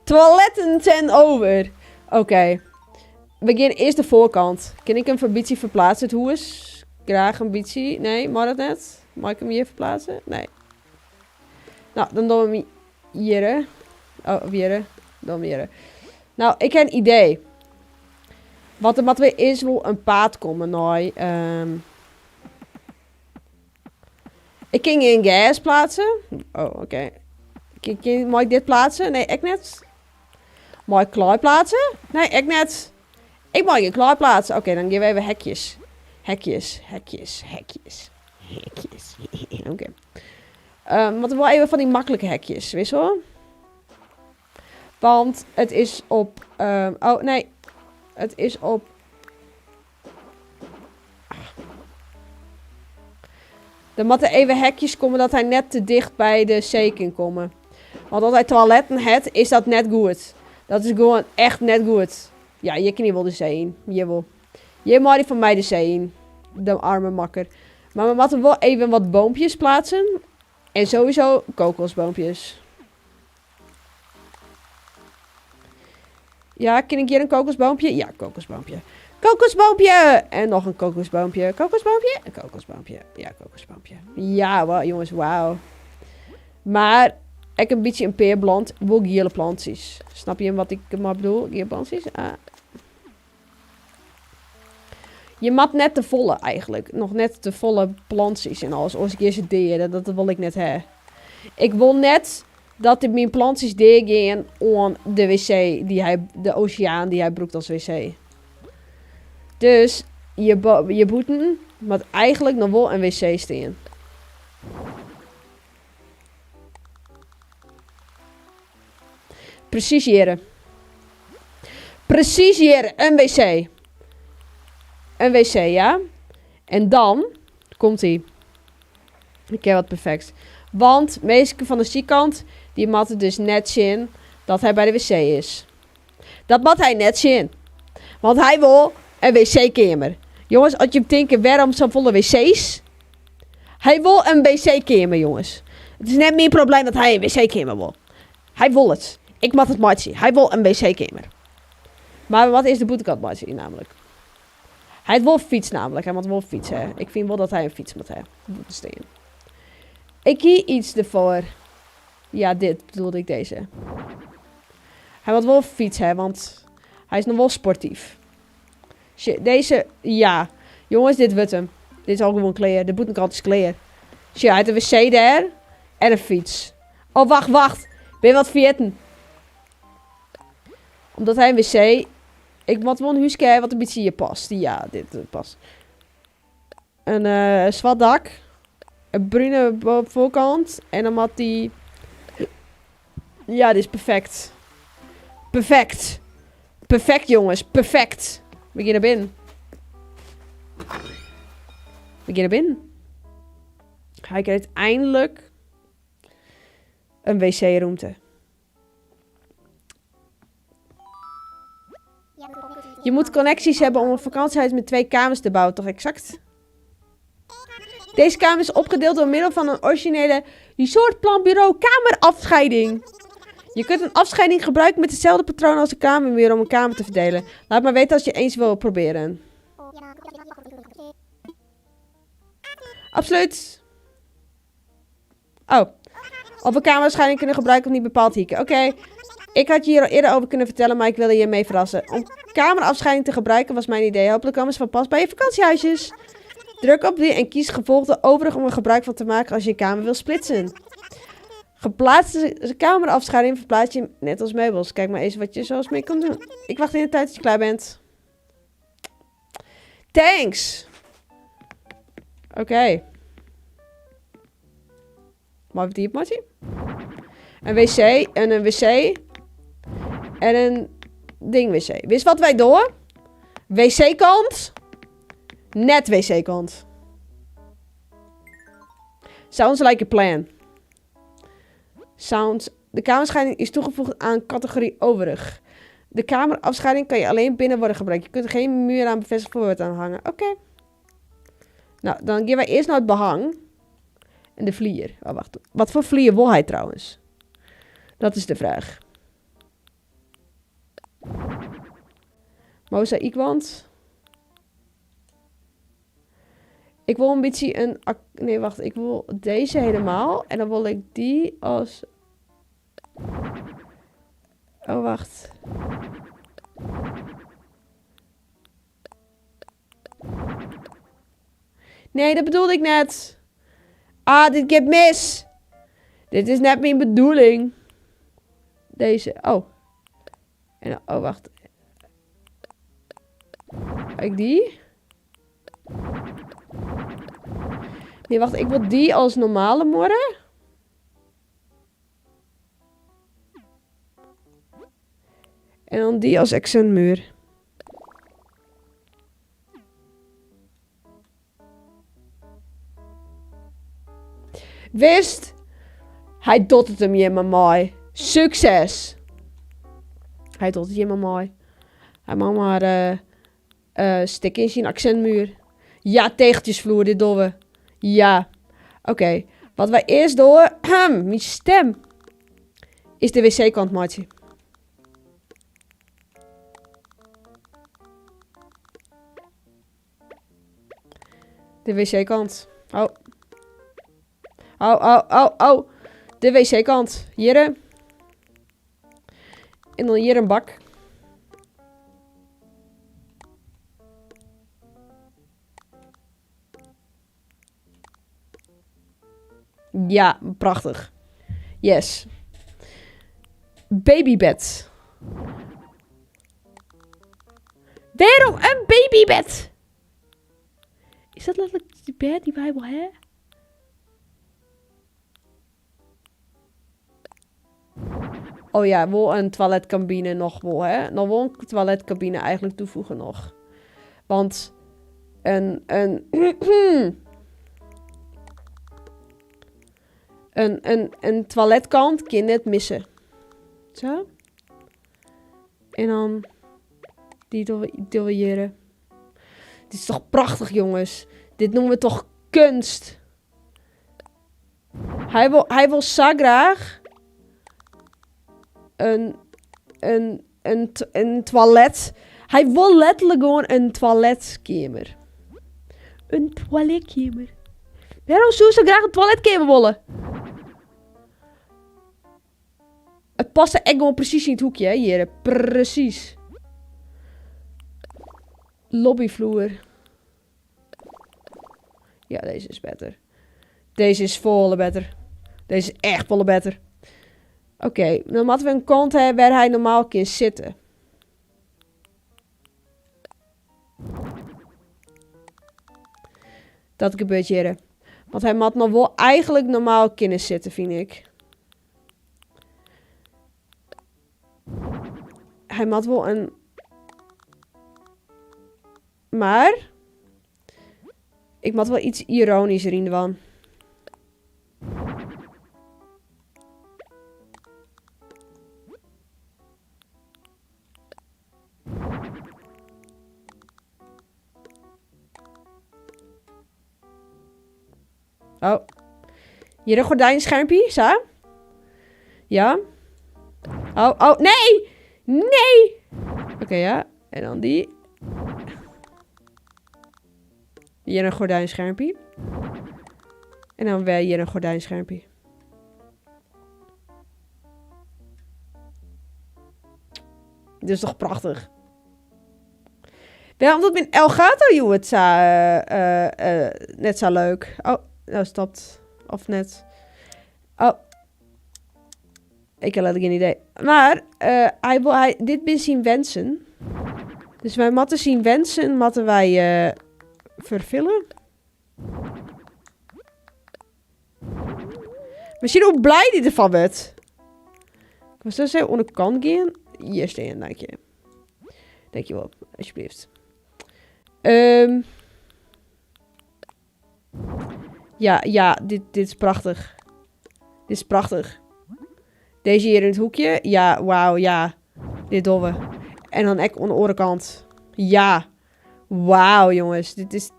Toiletten ten over. Oké. We beginnen eerst de voorkant. Kan ik hem voor Bietje verplaatsen? Het huis? Graag een Bietje. Nee, mag dat net? Mag ik hem hier verplaatsen? Nee. Nou, dan doen we hem hier. Oh, hier. Dan hier. Nou, ik heb een idee. Wat er weer is, wil een paad komen. Nou, ik ging in gas plaatsen. Oh, oké. Mag ik dit plaatsen? Nee, ik net. Mag ik klaar plaatsen? Nee, ik net. Ik mag je klaar plaatsen. Oké, dan geven we even hekjes. Hekjes. Oké. Maar wel even van die makkelijke hekjes, weet je wel? Want het is op... oh, nee. Het is op... Er moeten even hekjes komen dat hij net te dicht bij de zee kan komen. Want als hij toiletten heeft, is dat net goed. Dat is gewoon echt net goed. Ja, je kan niet wel de zee in. Jawel. Je mag die van mij de zee in. De arme makker. Maar we moeten wel even wat boompjes plaatsen. En sowieso kokosboompjes. Ja, kan ik hier een kokosboompje? Ja, kokosboompje. Kokosboompje! En nog een kokosboompje. Kokosboompje? Een kokosboompje. Ja, kokosboompje. Ja, wow, jongens, wauw. Maar ik een beetje een peerblond. Wil gele plantjes. Snap je wat ik maar bedoel? Gele plantjes? Ah. Je mat net te volle eigenlijk. Nog net te volle plantjes en alles. Als ik eerst het deed, dat wil ik net hebben. Ik wil net dat mijn plantjes gaan aan de wc. De oceaan die hij broekt als wc. Dus je boeten moet eigenlijk nog wel een wc staan. Preciseren. Preciseren. Een wc. Een wc, ja. En dan komt hij. Ik heb wat perfect. Want meestal van de zijkant, die moet het dus net zien dat hij bij de wc is. Dat moet hij net zien. Want hij wil een wc-kamer. Jongens, als je hem denkt, waarom zo volle wc's? Hij wil een wc-kamer, jongens. Het is net mijn probleem dat hij een wc-kamer wil. Hij wil het. Ik moet het maar zien. Hij wil een wc-kamer. Maar wat is de boetekant maar zien, namelijk? Hij wil fiets namelijk. Hij moet wel fietsen. Ik vind wel dat hij een fiets moet hebben. Ik kies iets ervoor. Ja, dit bedoelde ik deze. Hij moet wel fiets hebben, want hij is nog wel sportief. Shit, deze, ja. Jongens, dit wordt hem. Dit is al gewoon clear. De boetenkant is clear. Shit, hij heeft een wc daar. En een fiets. Oh, wacht. Ben je wat vergeten? Omdat hij een wc... Ik moet wel een huisje hebben wat een beetje hier past. Ja, dit past. Een zwart dak. Een bruine voorkant. En dan had die... Ja, dit is perfect. Perfect. Perfect, jongens. Perfect. We gaan naar binnen. Hij krijgt eindelijk... een wc-ruimte. Je moet connecties hebben om een vakantiehuis met 2 kamers te bouwen, toch exact? Deze kamer is opgedeeld door middel van een originele resortplanbureau kamerafscheiding. Je kunt een afscheiding gebruiken met hetzelfde patroon als de kamermuur om een kamer te verdelen. Laat maar weten als je eens wil proberen. Absoluut. Oh. Of we kamerafscheiding kunnen gebruiken of niet bepaald hieken. Oké. Ik had je hier al eerder over kunnen vertellen, maar ik wilde je mee verrassen. Om kamerafscheiding te gebruiken was mijn idee. Hopelijk komen ze van pas bij je vakantiehuisjes. Druk op die en kies gevolg de overige om er gebruik van te maken als je een kamer wil splitsen. Geplaatste kamerafscheiding verplaats je net als meubels. Kijk maar eens wat je zoals mee kan doen. Ik wacht in de tijd dat je klaar bent. Thanks! Oké. Mag ik die op, Marty? Een wc en een wc. En een ding wc. Wist wat wij doen? Wc-kant. Net wc-kant. Sounds like a plan. De kamerafscheiding is toegevoegd aan categorie overig. De kamerafscheiding kan je alleen binnen worden gebruikt. Je kunt er geen muur aan bevestigd voorbeeld aan hangen. Oké. Nou, dan gaan wij eerst naar het behang. En de vlier. Oh, wacht. Wat voor vlier wil hij trouwens? Dat is de vraag. Mozaïekwand. Ik wil een beetje een... Nee, wacht. Ik wil deze helemaal. En dan wil ik die als... Oh, wacht. Nee, dat bedoelde ik net. Ah, dit gaat mis. Dit is net mijn bedoeling. Deze. Oh. En, oh, wacht. Ik die? Nee, wacht. Ik wil die als normale morren. En dan die als accentmuur. Wist? Hij doet het hem helemaal mooi. Succes! Hij doet het helemaal mooi. Hij mag maar stikken in zijn accentmuur. Ja, tegeltjesvloer, dit doen we. Ja. Oké. Wat wij eerst doen... mijn stem. Is de wc-kant, maatje. De wc-kant. Oh. Oh. De wc-kant. Hier. En dan hier een bak. Ja, prachtig. Yes. Babybed. Waarom een babybed? Is dat letterlijk die bed die wij wel hebben? Oh ja, wel een toiletcabine nog wel, hè? Nog wel een toiletcabine eigenlijk toevoegen nog. Want een toiletkant kun je net missen. Zo. En dan die deliëren. Dit is toch prachtig, jongens. Dit noemen we toch kunst. Hij wil zo graag een toilet. Hij wil letterlijk gewoon een toiletkamer. Een toiletkamer. Waarom zou ze graag een toiletkamer willen? Het past er echt gewoon precies in het hoekje, hè, hier. Precies. Lobbyvloer. Ja, deze is beter. Deze is volle beter. Deze is echt volle beter. Oké, dan moeten we een kant hebben waar hij normaal kan zitten. Dat gebeurt hier. Want hij moet nog wel eigenlijk normaal kunnen zitten, vind ik. Hij moet wel een... Maar... Ik moet wel iets ironischer in de wan. Oh. Hier een gordijnschermpje, zo. Ja. Oh, nee! Nee! Oké, ja. En dan die. Hier een gordijnschermpje. En dan weer hier een gordijnschermpje. Dit is toch prachtig? Wel, omdat mijn Elgato joh, het net zo leuk. Oh, nou stopt. Of net. Oh. Ik heb letterlijk geen idee. Maar, dit ben zien wensen. Dus wij moeten zien wensen, moeten wij vervullen. Misschien hoe blij die ervan werd. Ik was zo zeggen, onder de kant gaan. Hier staan, dank je. Dankjewel, alsjeblieft. Ja, dit is prachtig. Dit is prachtig. Deze hier in het hoekje. Ja, wauw, ja. Dit doen we. En dan echt aan de andere kant. Ja. Wauw, jongens. Dit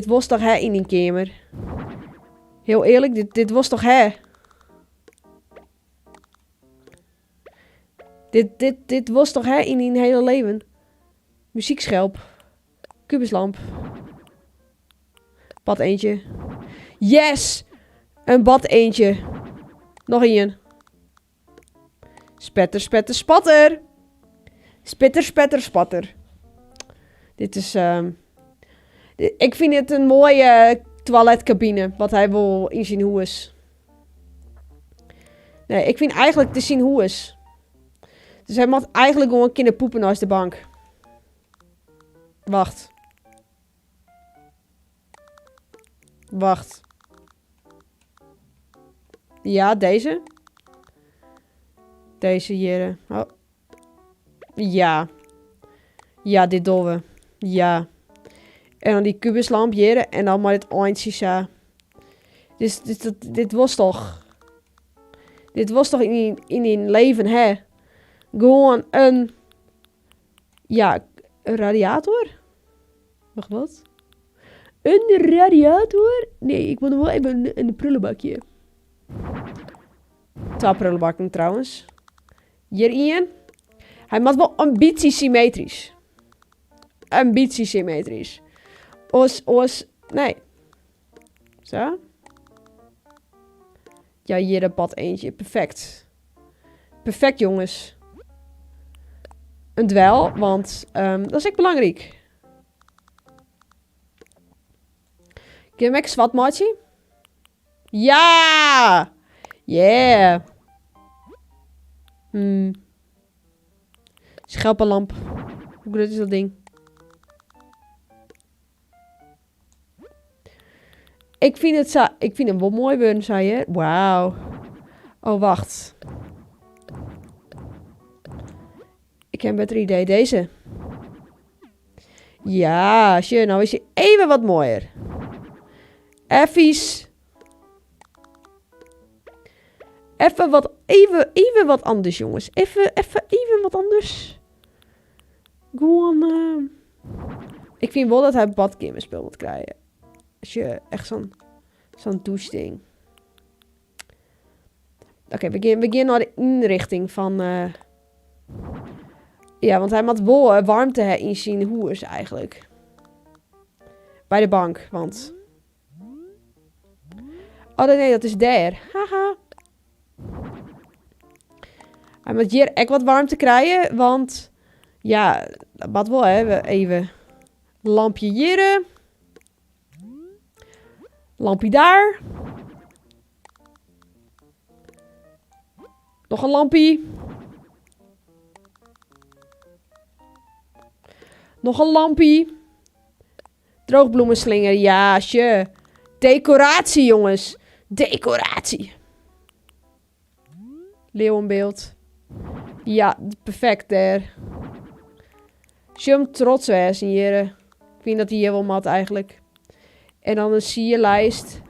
was toch hè in die kamer. Heel eerlijk, dit was toch hè. Dit was toch hè in die hele leven. Muziekschelp. Kubuslamp. Bad eentje. Yes! Een bad eentje. Nog een. Spetter, spetter, spatter. Spitter, spetter, spatter. Dit is... ik vind het een mooie toiletcabine. Wat hij wil inzien hoe is. Nee, ik vind eigenlijk te zien hoe is. Dus hij moet eigenlijk gewoon kunnen poepen naast de bank. Wacht. Wacht. Ja, deze. Deze hier. Oh. Ja. Ja, dit doen we. Ja. En dan die kubuslamp hier. En dan maar dit eindje zo. Dit was toch... Dit was toch in die leven, hè? Gewoon een... Ja, een radiator? Wacht, wat? Een radiator? Nee, ik wil wel even een prullenbakje. 2 prullenbakken trouwens. Hierin. Hij moet wel ambitiesymmetrisch. Ambitiesymmetrisch. Nee. Zo. Ja, hier een bad eentje. Perfect. Perfect, jongens. Een dwel, want dat is echt belangrijk. Kun je me zwart maatje? Ja! Yeah! Schelpenlamp. Hoe groot is dat ding? Ik vind hem wel mooi worden, zei je. Wauw. Oh, wacht. Ik heb een beter idee. Deze. Ja, shit. Nou is hij even wat mooier. Even wat anders, jongens. Even wat anders. Gewoon, ik vind wel dat hij badkamerspel moet krijgen. Als je echt zo'n douche-ding. Oké, we gaan naar de inrichting van... Ja, want hij moet wel warmte in zijn hoers eigenlijk. Bij de bank, want... Oh nee, dat is daar. Haha. Hij moet hier echt wat warmte krijgen, want... Ja, dat moet wel hebben. Even. Lampje hier. Lampje daar. Nog een lampje. Nog een lampje. Droogbloemenslinger. Ja, sure. Decoratie, jongens. Decoratie. Leeuwenbeeld. Ja, perfect daar. Jum trots is hier. Ik vind dat hij hier wel mat eigenlijk. En dan een sierlijst.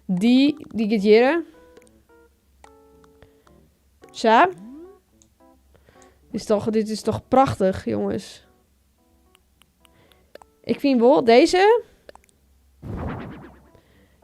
Die gaat hier. Zo. Dit is toch prachtig, jongens. Ik vind wel deze.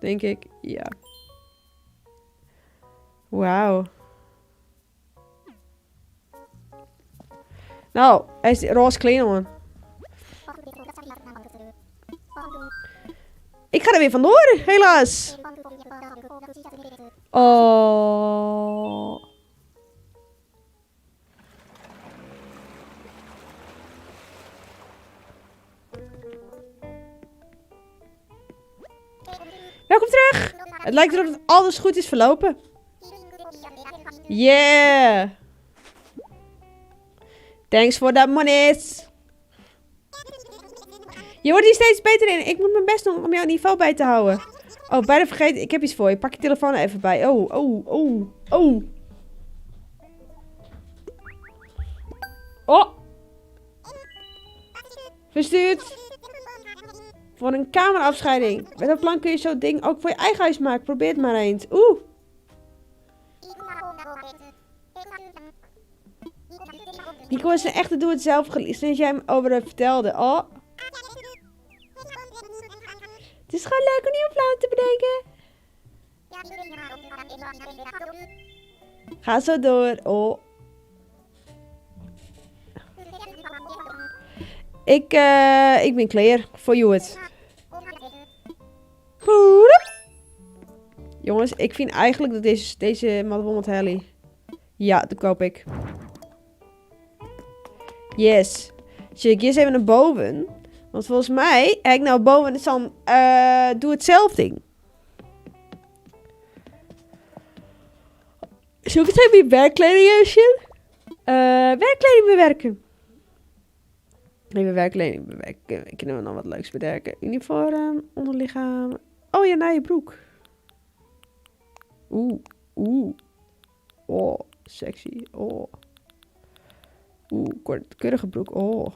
Denk ik. Ja. Wauw. Nou, hij is roze clean, man. Ik ga er weer vandoor, helaas. Oh. Welkom terug. Het lijkt erop dat alles goed is verlopen. Yeah. Thanks for that monies. Je wordt hier steeds beter in. Ik moet mijn best doen om jouw niveau bij te houden. Oh, bijna vergeten. Ik heb iets voor je. Pak je telefoon er even bij. Oh. Oh. Verstuurd. Voor een kamerafscheiding. Met dat plan kun je zo'n ding ook voor je eigen huis maken. Probeer het maar eens. Oeh. Nico is een echte doe-het-zelf sinds jij hem over vertelde. Oh. Het is gewoon leuk om nieuwe plannen te bedenken. Ga zo door. Oh. Ik ben klaar voor you het. Jongens, ik vind eigenlijk dat deze Mad Heli. Ja, dat koop ik. Yes. Check eerst even naar boven. Want volgens mij, kijk nou boven is dan doe het zelf ding. Zoek het even werkkleding even. Werkkleding bewerken. Even werkkleding bewerken. Kunnen we nog wat leuks bedenken? Uniform, onderlichaam. Oh ja, naar je broek. Oeh. Oh, sexy. Oh. Keurige broek. Oh.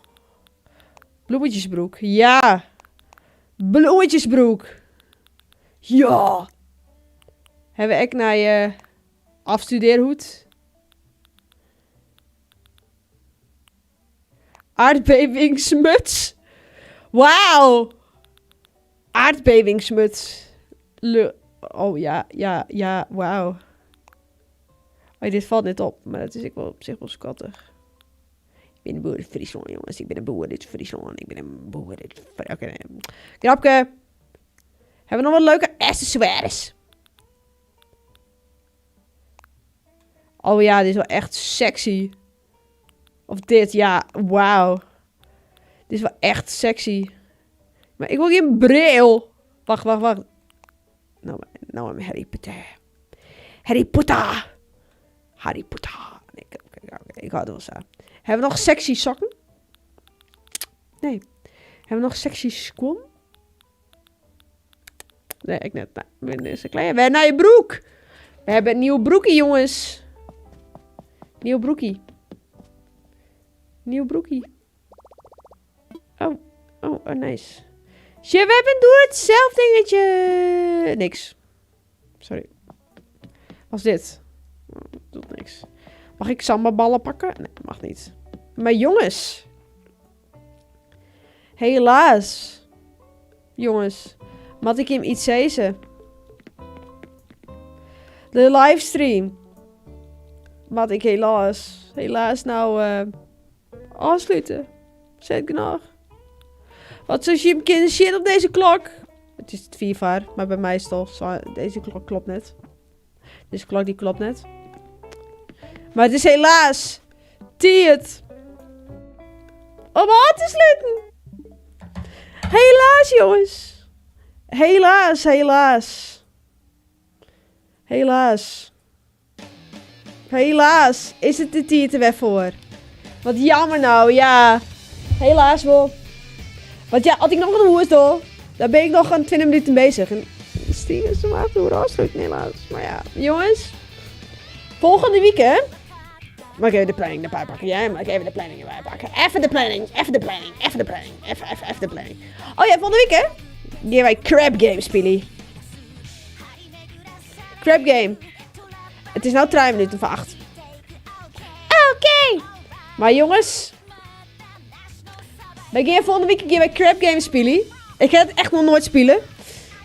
Bloemetjesbroek. Ja. Bloemetjesbroek. Ja. Hebben we echt naar je afstudeerhoed. Aardbevingsmuts. Wauw. Aardbevingsmuts. Oh ja, wauw. Oh, dit valt net op, maar dat is ik wel op zich wel schattig. Ik ben een boer uit Friesland, jongens. Ik ben een boer uit Friesland. Oké, nee. Grapke. Hebben we nog wat leuke accessoires? Oh ja, dit is wel echt sexy. Of dit, ja, wauw. Dit is wel echt sexy. Maar ik wil geen bril. Wacht. Nou, I'm Harry Potter. Ik hou het wel zo. Hebben we nog sexy sokken? Nee. Hebben we nog sexy schoen? Nee, ik net. Nou, dit is een klein. We hebben naar je broek. We hebben een nieuw broekie, jongens. Nieuw broekie. Oh, nice. Shit, we hebben doe het zelf dingetje. Niks. Sorry. Was dit? Doet niks. Mag ik sambaballen pakken? Nee, mag niet. Maar jongens. Helaas. Jongens. Moet ik hem iets zeggen? De livestream. Wat ik helaas nou afsluiten. Zet ik nog. Wat zoals je hem kent shit op deze klok. Het is 4 var, maar bij mij is het al. Deze klok klopt net. Deze klok die klopt net. Maar het is helaas tijd om af te sluiten. Helaas, jongens. Helaas is het de tijd er weer voor. Wat jammer nou, ja. Helaas wel. Want ja, als ik nog een hoes doe, dan ben ik nog een 20 minuten bezig. En Stien is hem af door afsluiten, helaas. Maar ja, jongens. Volgende week, hè. Mag ik even de planning erbij pakken? Ja, mag ik even de planning erbij pakken? Even de planning. Oh ja, volgende week, hè. Gaan wij Crab Game spelen. Crab Game. Het is nou 3 minuten voor 8. Oké. Maar jongens. Wij gaan volgende week een keer bij Crab Game spelen. Ik ga het echt nog nooit spelen.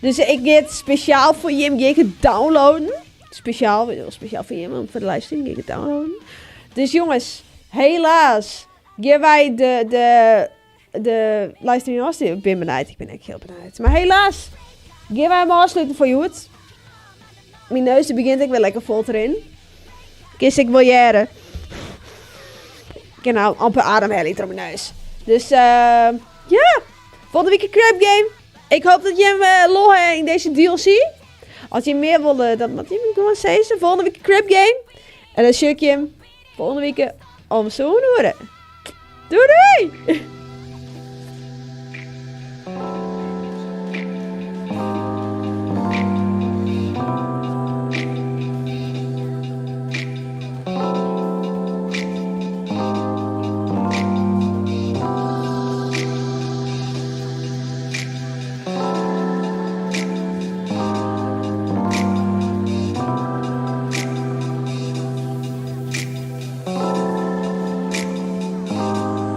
Dus ik ga het speciaal voor je ga ik het downloaden. Speciaal voor je, want voor de livestream ga ik het downloaden. Dus jongens, helaas gaan wij de livestream afsluiten. Ik ben benieuwd, ik ben echt heel benieuwd. Maar helaas gaan wij hem afsluiten voor je. Mijn neus begint ik weer lekker vol erin. Kies ik wil jaren. Ik heb nou amper ademhaling door mijn neus. Dus ja, volgende week een crap game. Ik hoop dat je hem lol hebt in deze DLC. Als je meer wil, dan moet je me gewoon zeggen. Volgende week een crap game. En dan check je hem volgende week om zo'n horen. Doei doei!